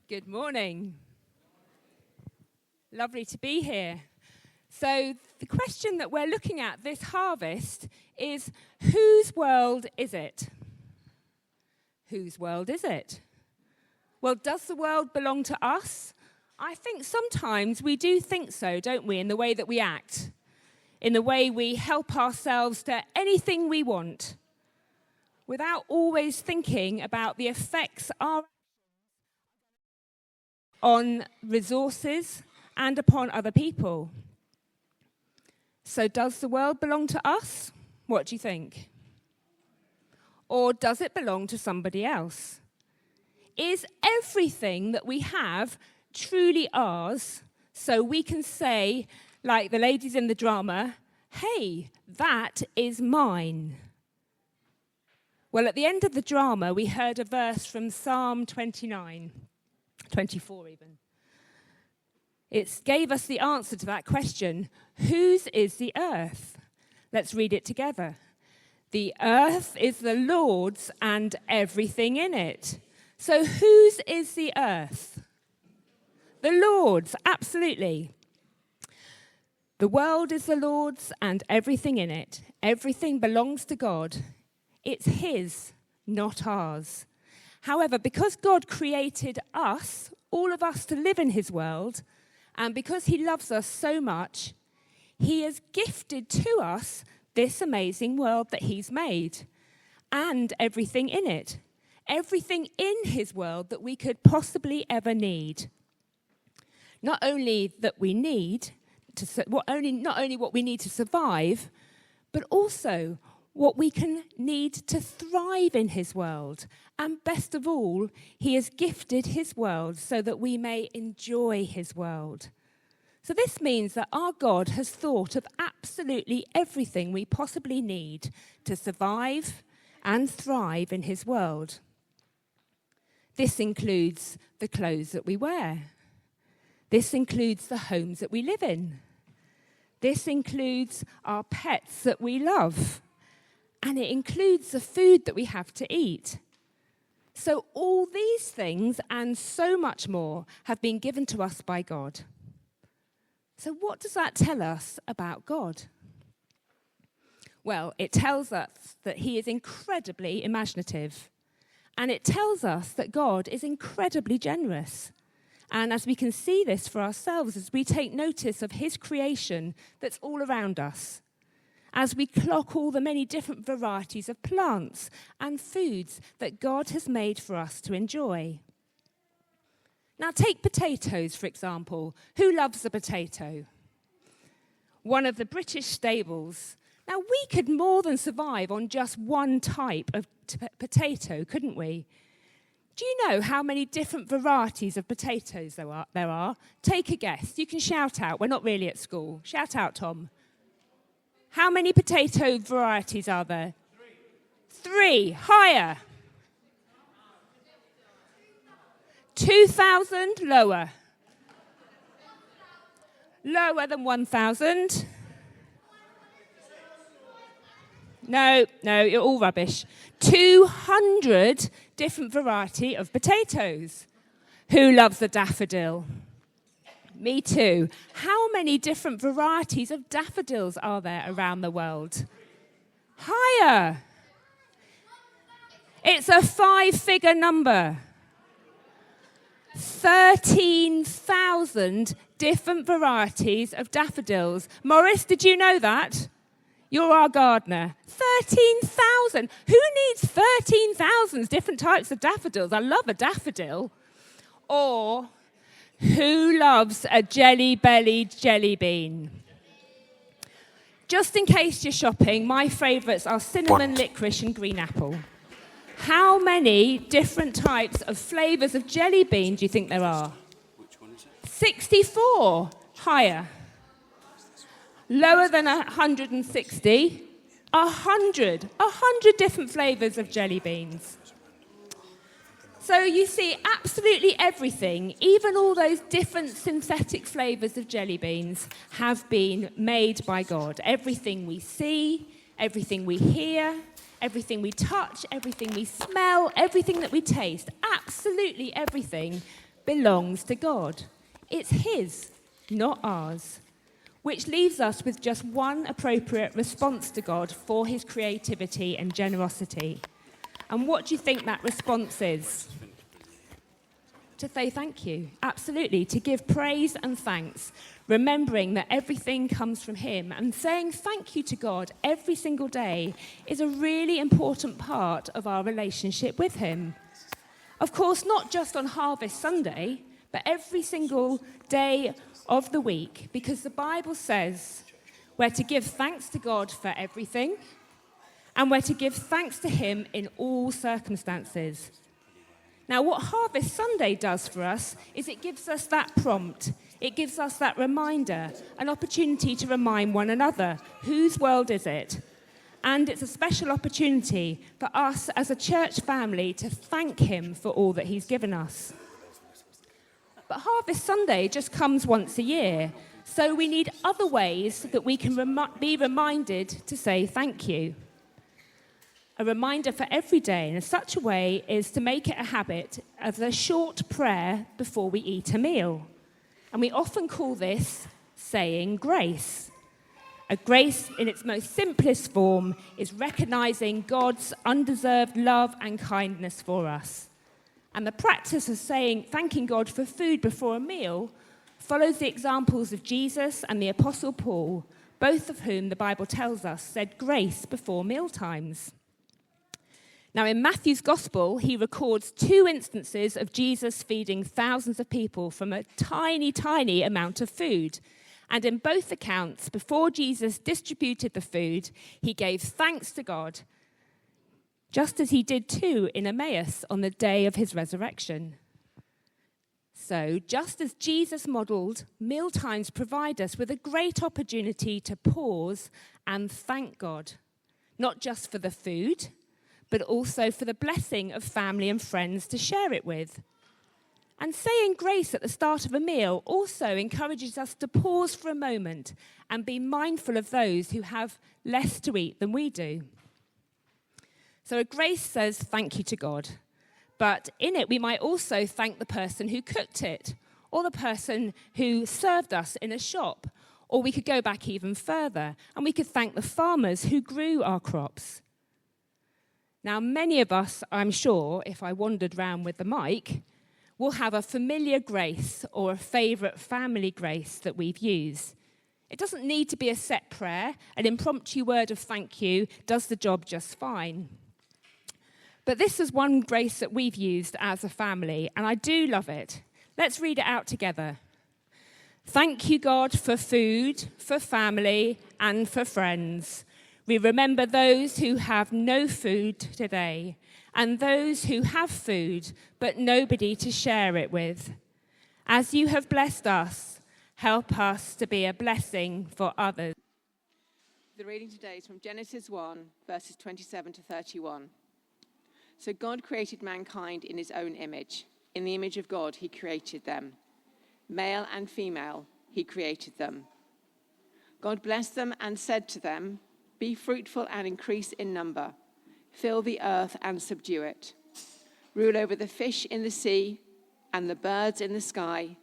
Good morning. Lovely to be here. So the question that we're looking at this harvest is, whose world is it? Whose world is it? Well, does the world belong to us? I think sometimes we do think so, don't we, in the way that we act, in the way we help ourselves to anything we want, without always thinking about the effects on resources and upon other people. So does the world belong to us? What do you think? Or does it belong to somebody else? Is everything that we have truly ours, so we can say, like the ladies in the drama, hey, that is mine? Well, at the end of the drama, we heard a verse from Psalm 29, 24 even. It gave us the answer to that question, whose is the earth? Let's read it together. The earth is the Lord's and everything in it. So whose is the earth? The Lord's, absolutely. The world is the Lord's and everything in it. Everything belongs to God. It's his, not ours. However, because God created us, all of us, to live in his world, and because he loves us so much, he has gifted to us this amazing world that he's made and everything in it. Everything in his world that we could possibly ever need. Not only that we need not only what we need to survive, but also what we can need to thrive in his world. And best of all, he has gifted his world so that we may enjoy his world. So this means that our God has thought of absolutely everything we possibly need to survive and thrive in his world. This includes the clothes that we wear. This includes the homes that we live in. This includes our pets that we love. And it includes the food that we have to eat. So all these things and so much more have been given to us by God. So what does that tell us about God? Well, it tells us that he is incredibly imaginative. And it tells us that God is incredibly generous. And as we can see this for ourselves, as we take notice of his creation that's all around us, as we clock all the many different varieties of plants and foods that God has made for us to enjoy. Now take potatoes, for example. Who loves a potato? One of the British staples. Now we could more than survive on just one type of potato, couldn't we? Do you know how many different varieties of potatoes there are? Take a guess. You can shout out. We're not really at school. Shout out, Tom. How many potato varieties are there? Three. Higher. 2,000. Lower. Lower than 1,000. No, you're all rubbish. 200 different variety of potatoes. Who loves a daffodil? Me too. How many different varieties of daffodils are there around the world? Higher. It's a 5-figure number. 13,000 different varieties of daffodils. Morris, did you know that? You're our gardener. 13,000. Who needs 13,000 different types of daffodils? I love a daffodil. Or who loves a jelly-bellied jelly bean? Just in case you're shopping, my favourites are cinnamon, licorice and green apple. How many different types of flavours of jelly bean do you think there are? Which one is it? 64. Higher. Lower than 160. 100 different flavours of jelly beans. So you see, absolutely everything, even all those different synthetic flavours of jelly beans, have been made by God. Everything we see, everything we hear, everything we touch, everything we smell, everything that we taste, absolutely everything belongs to God. It's his, not ours. Which leaves us with just one appropriate response to God for his creativity and generosity. And what do you think that response is? To say thank you, absolutely, to give praise and thanks, remembering that everything comes from him, and saying thank you to God every single day is a really important part of our relationship with him. Of course, not just on Harvest Sunday, but every single day of the week, because the Bible says we're to give thanks to God for everything, and we're to give thanks to him in all circumstances. Now, what Harvest Sunday does for us is it gives us that prompt. It gives us that reminder, an opportunity to remind one another, whose world is it? And it's a special opportunity for us as a church family to thank him for all that he's given us. But Harvest Sunday just comes once a year, so we need other ways that we can be reminded to say thank you. A reminder for every day in such a way is to make it a habit of a short prayer before we eat a meal. And we often call this saying grace. A grace in its most simplest form is recognizing God's undeserved love and kindness for us. And the practice of thanking God for food before a meal follows the examples of Jesus and the Apostle Paul, both of whom the Bible tells us said grace before mealtimes. Now, in Matthew's Gospel, he records 2 instances of Jesus feeding thousands of people from a tiny, tiny amount of food. And in both accounts, before Jesus distributed the food, he gave thanks to God, just as he did too in Emmaus on the day of his resurrection. So, just as Jesus modelled, mealtimes provide us with a great opportunity to pause and thank God, not just for the food, but also for the blessing of family and friends to share it with. And saying grace at the start of a meal also encourages us to pause for a moment and be mindful of those who have less to eat than we do. So a grace says thank you to God, but in it we might also thank the person who cooked it, or the person who served us in a shop, or we could go back even further and we could thank the farmers who grew our crops. Now, many of us, I'm sure, if I wandered round with the mic, will have a familiar grace or a favourite family grace that we've used. It doesn't need to be a set prayer. An impromptu word of thank you does the job just fine. But this is one grace that we've used as a family, and I do love it. Let's read it out together. Thank you, God, for food, for family, and for friends. We remember those who have no food today, and those who have food, but nobody to share it with. As you have blessed us, help us to be a blessing for others. The reading today is from Genesis 1, verses 27 to 31. So God created mankind in his own image. In the image of God, he created them. Male and female, he created them. God blessed them and said to them, "Be fruitful and increase in number. Fill the earth and subdue it. Rule over the fish in the sea and the birds in the sky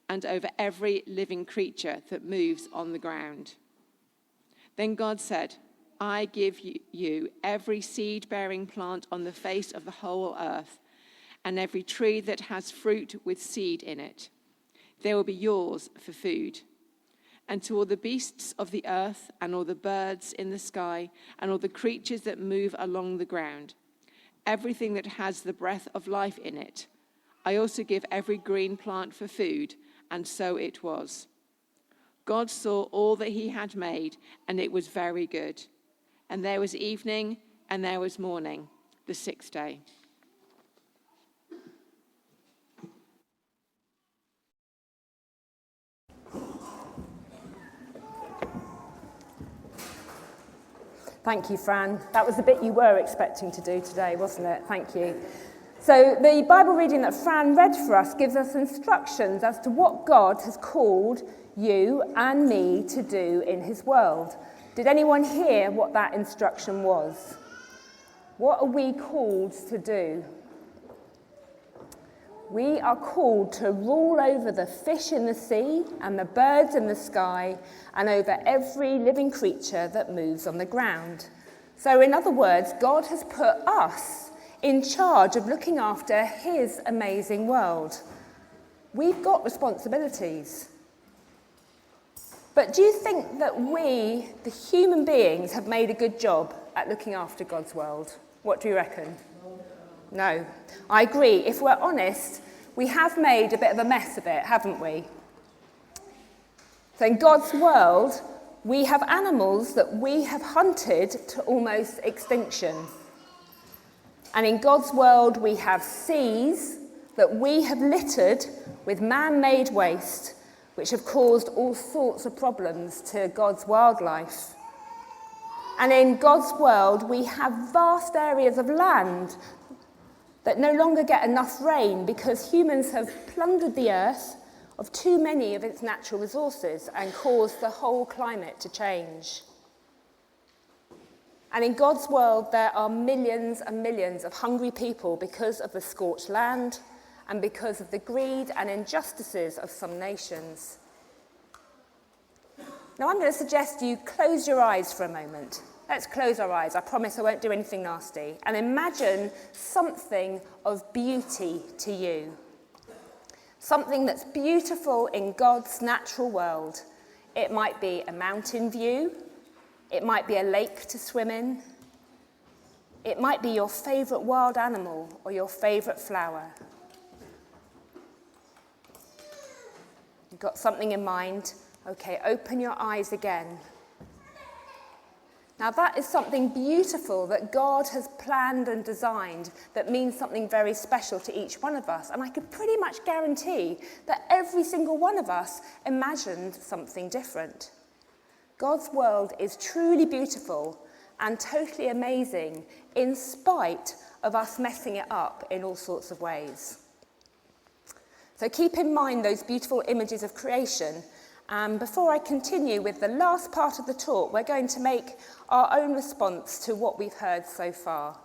and over every living creature that moves on the ground." Then God said, "I give you every seed-bearing plant on the face of the whole earth and every tree that has fruit with seed in it. They will be yours for food. And to all the beasts of the earth and all the birds in the sky and all the creatures that move along the ground, everything that has the breath of life in it, I also give every green plant for food," and so it was. God saw all that he had made, and it was very good. And there was evening, and there was morning, the 6th day. Thank you, Fran. That was the bit you were expecting to do today, wasn't it? Thank you. So the Bible reading that Fran read for us gives us instructions as to what God has called you and me to do in his world. Did anyone hear what that instruction was? What are we called to do? We are called to rule over the fish in the sea and the birds in the sky and over every living creature that moves on the ground. So in other words, God has put us in charge of looking after his amazing world. We've got responsibilities. But do you think that we, the human beings, have made a good job at looking after God's world? What do you reckon? No. I agree. If we're honest, we have made a bit of a mess of it, haven't we? So in God's world, we have animals that we have hunted to almost extinction. And in God's world, we have seas that we have littered with man-made waste, which have caused all sorts of problems to God's wildlife. And in God's world, we have vast areas of land that no longer get enough rain because humans have plundered the earth of too many of its natural resources and caused the whole climate to change. And in God's world, there are millions and millions of hungry people because of the scorched land and because of the greed and injustices of some nations. Now, I'm going to suggest you close your eyes for a moment. Let's close our eyes. I promise I won't do anything nasty. And imagine something of beauty to you. Something that's beautiful in God's natural world. It might be a mountain view. It might be a lake to swim in. It might be your favourite wild animal or your favourite flower. You've got something in mind. Okay, open your eyes again. Now that is something beautiful that God has planned and designed that means something very special to each one of us. And I could pretty much guarantee that every single one of us imagined something different. God's world is truly beautiful and totally amazing in spite of us messing it up in all sorts of ways. So keep in mind those beautiful images of creation. And before I continue with the last part of the talk, we're going to make our own response to what we've heard so far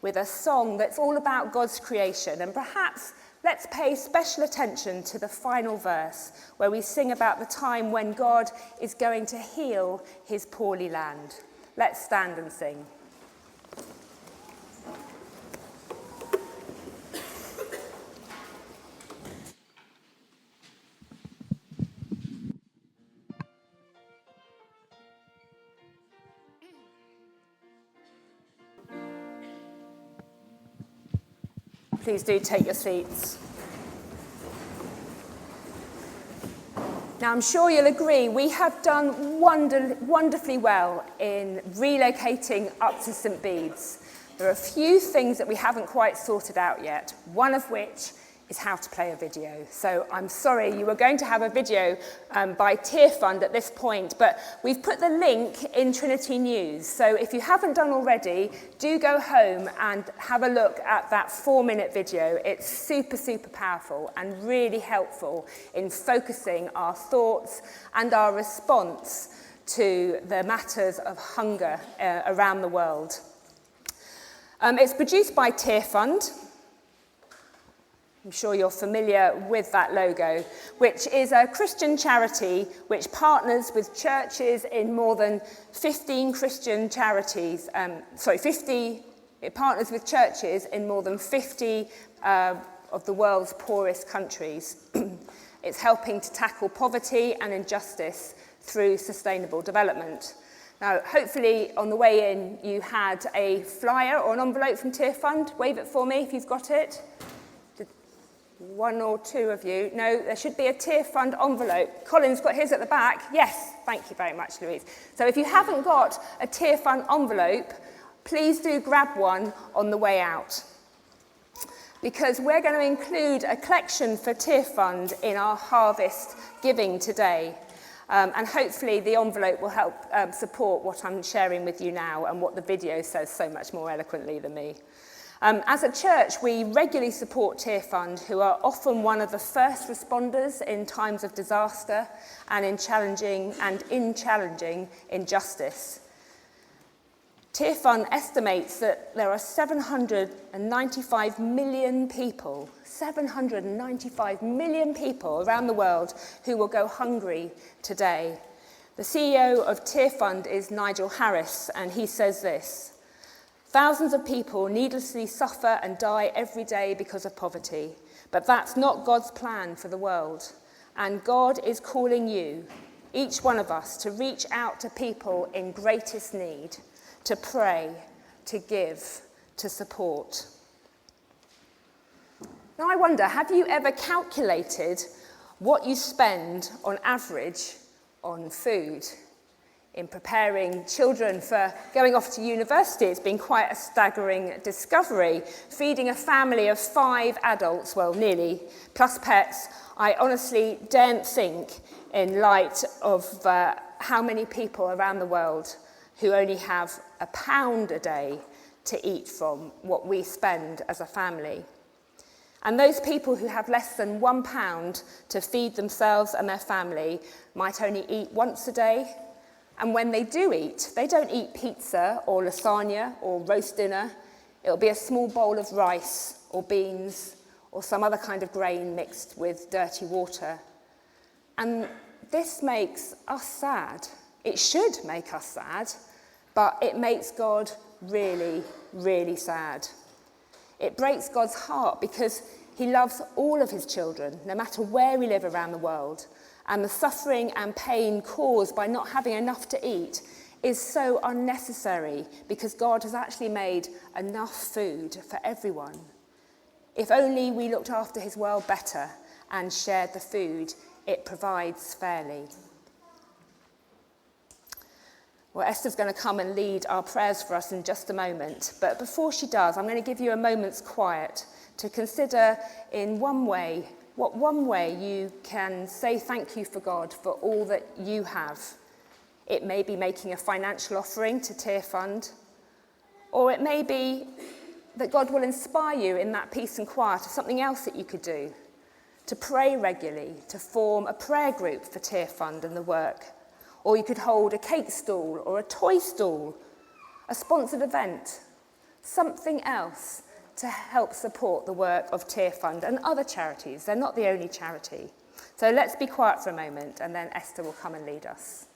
with a song that's all about God's creation. And perhaps let's pay special attention to the final verse where we sing about the time when God is going to heal his poorly land. Let's stand and sing. Please do take your seats. Now, I'm sure you'll agree, we have done wonderfully well in relocating up to St Bede's. There are a few things that we haven't quite sorted out yet, one of which is how to play a video. So I'm sorry, you were going to have a video by Tearfund at this point, but we've put the link in Trinity News. So if you haven't done already, do go home and have a look at that 4-minute video. It's super, super powerful and really helpful in focusing our thoughts and our response to the matters of hunger around the world. It's produced by Tearfund. I'm sure you're familiar with that logo, which is a Christian charity which partners with churches in more than 15 Christian charities. It partners with churches in more than 50 of the world's poorest countries. It's helping to tackle poverty and injustice through sustainable development. Now, hopefully on the way in you had a flyer or an envelope from Tearfund. Wave it for me if you've got it. One or two of you. No, there should be a Tearfund envelope. Colin's got his at the back. Yes, thank you very much, Louise. So if you haven't got a Tearfund envelope, please do grab one on the way out. Because we're going to include a collection for Tearfund in our harvest giving today. And hopefully the envelope will help support what I'm sharing with you now and what the video says so much more eloquently than me. As a church, we regularly support Tearfund, who are often one of the first responders in times of disaster and in challenging injustice. Tearfund estimates that there are 795 million people around the world who will go hungry today. The CEO of Tearfund is Nigel Harris, and he says this: "Thousands of people needlessly suffer and die every day because of poverty, but that's not God's plan for the world. And God is calling you, each one of us, to reach out to people in greatest need, to pray, to give, to support." Now I wonder, have you ever calculated what you spend on average on food? In preparing children for going off to university, it's been quite a staggering discovery. Feeding a family of 5 adults, well, nearly, plus pets, I honestly daren't think, in light of how many people around the world who only have £1 a day to eat from, what we spend as a family. And those people who have less than £1 to feed themselves and their family might only eat once a day. And when they do eat, they don't eat pizza or lasagna or roast dinner. It'll be a small bowl of rice or beans or some other kind of grain mixed with dirty water. And this makes us sad. It should make us sad, but it makes God really, really sad. It breaks God's heart because he loves all of his children, no matter where we live around the world. And the suffering and pain caused by not having enough to eat is so unnecessary because God has actually made enough food for everyone. If only we looked after his world better and shared the food it provides fairly. Well, Esther's going to come and lead our prayers for us in just a moment. But before she does, I'm going to give you a moment's quiet to consider in one way you can say thank you for God for all that you have. It may be making a financial offering to Tearfund, or it may be that God will inspire you in that peace and quiet of something else that you could do, to pray regularly, to form a prayer group for Tearfund and the work. Or you could hold a cake stall or a toy stall, a sponsored event, something else to help support the work of Tearfund and other charities. They're not the only charity. So let's be quiet for a moment and then Esther will come and lead us.